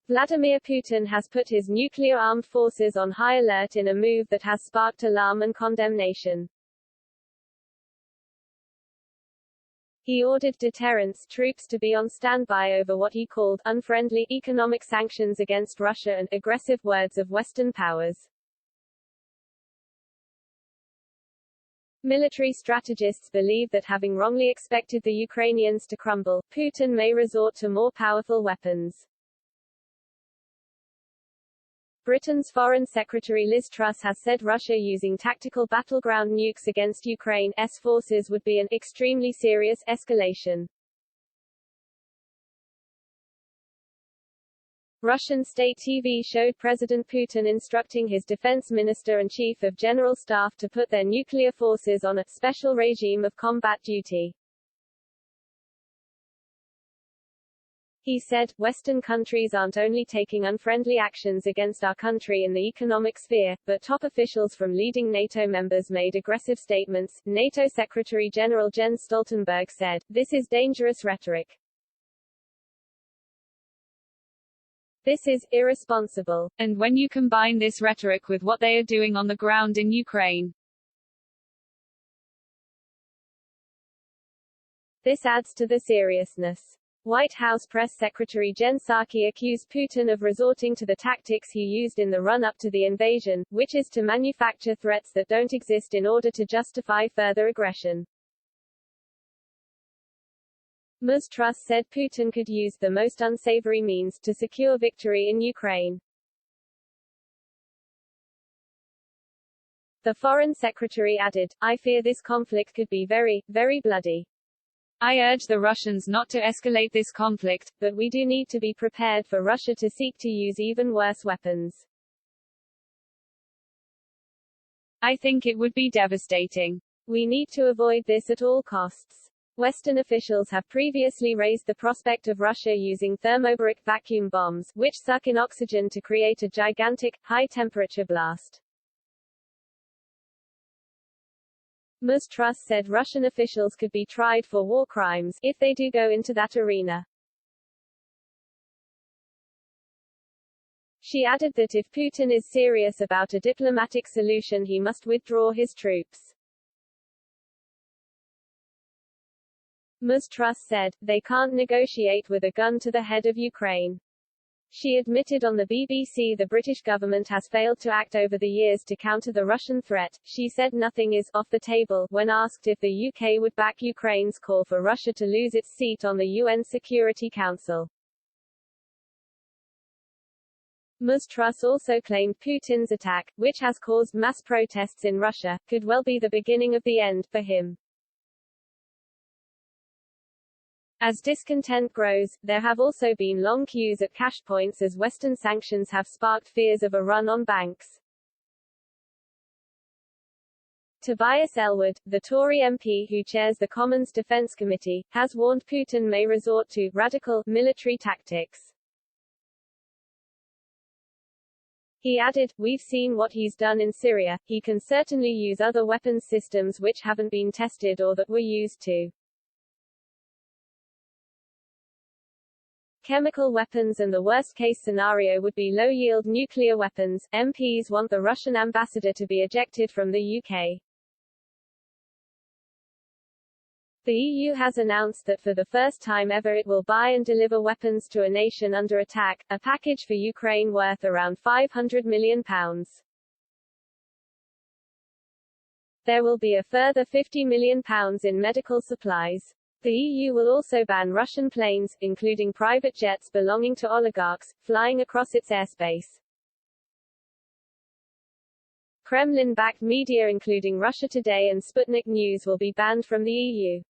Vladimir Putin has put his nuclear armed forces on high alert in a move that has sparked alarm and condemnation. He ordered deterrence troops to be on standby over what he called unfriendly economic sanctions against Russia and aggressive words of Western powers. Military strategists believe that having wrongly expected the Ukrainians to crumble, Putin may resort to more powerful weapons. Britain's Foreign Secretary Liz Truss has said Russia using tactical battleground nukes against Ukraine's forces would be an extremely serious escalation. Russian state TV showed President Putin instructing his defense minister and chief of general staff to put their nuclear forces on a special regime of combat duty. He said, Western countries aren't only taking unfriendly actions against our country in the economic sphere, but top officials from leading NATO members made aggressive statements. NATO Secretary General Jens Stoltenberg said, "This is dangerous rhetoric. This is irresponsible. And when you combine this rhetoric with what they are doing on the ground in Ukraine, this adds to the seriousness." White House Press Secretary Jen Psaki accused Putin of resorting to the tactics he used in the run-up to the invasion, which is to manufacture threats that don't exist in order to justify further aggression. Ms. Truss said Putin could use the most unsavory means to secure victory in Ukraine. The Foreign Secretary added, "I fear this conflict could be very, very bloody. I urge the Russians not to escalate this conflict, but we do need to be prepared for Russia to seek to use even worse weapons. I think it would be devastating. We need to avoid this at all costs." Western officials have previously raised the prospect of Russia using thermobaric vacuum bombs, which suck in oxygen to create a gigantic, high-temperature blast. Ms. Truss said Russian officials could be tried for war crimes, if they do go into that arena. She added that if Putin is serious about a diplomatic solution he must withdraw his troops. Ms. Truss said, "They can't negotiate with a gun to the head of Ukraine." She admitted on the BBC the British government has failed to act over the years to counter the Russian threat. She said nothing is off the table when asked if the UK would back Ukraine's call for Russia to lose its seat on the UN Security Council. Ms. Truss also claimed Putin's attack, which has caused mass protests in Russia, could well be the beginning of the end for him. As discontent grows, there have also been long queues at cash points as Western sanctions have sparked fears of a run on banks. Tobias Ellwood, the Tory MP who chairs the Commons Defence Committee, has warned Putin may resort to radical military tactics. He added, "We've seen what he's done in Syria, he can certainly use other weapons systems which haven't been tested or that were used to. Chemical weapons and the worst-case scenario would be low-yield nuclear weapons." MPs want the Russian ambassador to be ejected from the UK. The EU has announced that for the first time ever it will buy and deliver weapons to a nation under attack, a package for Ukraine worth around £500 million. There will be a further £50 million in medical supplies. The EU will also ban Russian planes, including private jets belonging to oligarchs, flying across its airspace. Kremlin-backed media including Russia Today and Sputnik News will be banned from the EU.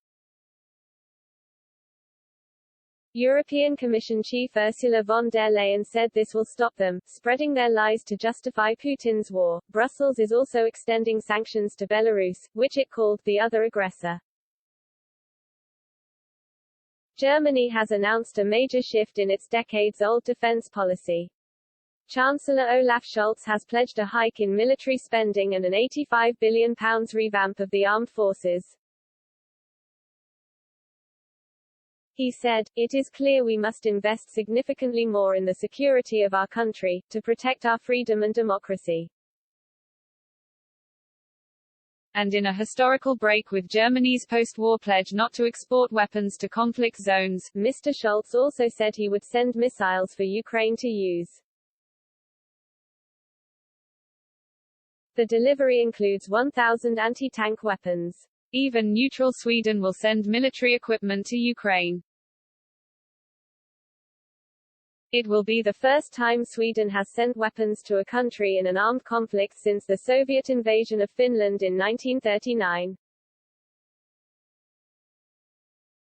European Commission Chief Ursula von der Leyen said this will stop them spreading their lies to justify Putin's war. Brussels is also extending sanctions to Belarus, which it called the other aggressor. Germany has announced a major shift in its decades-old defense policy. Chancellor Olaf Scholz has pledged a hike in military spending and an £85 billion revamp of the armed forces. He said, "It is clear we must invest significantly more in the security of our country, to protect our freedom and democracy." And in a historical break with Germany's post-war pledge not to export weapons to conflict zones, Mr. Scholz also said he would send missiles for Ukraine to use. The delivery includes 1,000 anti-tank weapons. Even neutral Sweden will send military equipment to Ukraine. It will be the first time Sweden has sent weapons to a country in an armed conflict since the Soviet invasion of Finland in 1939.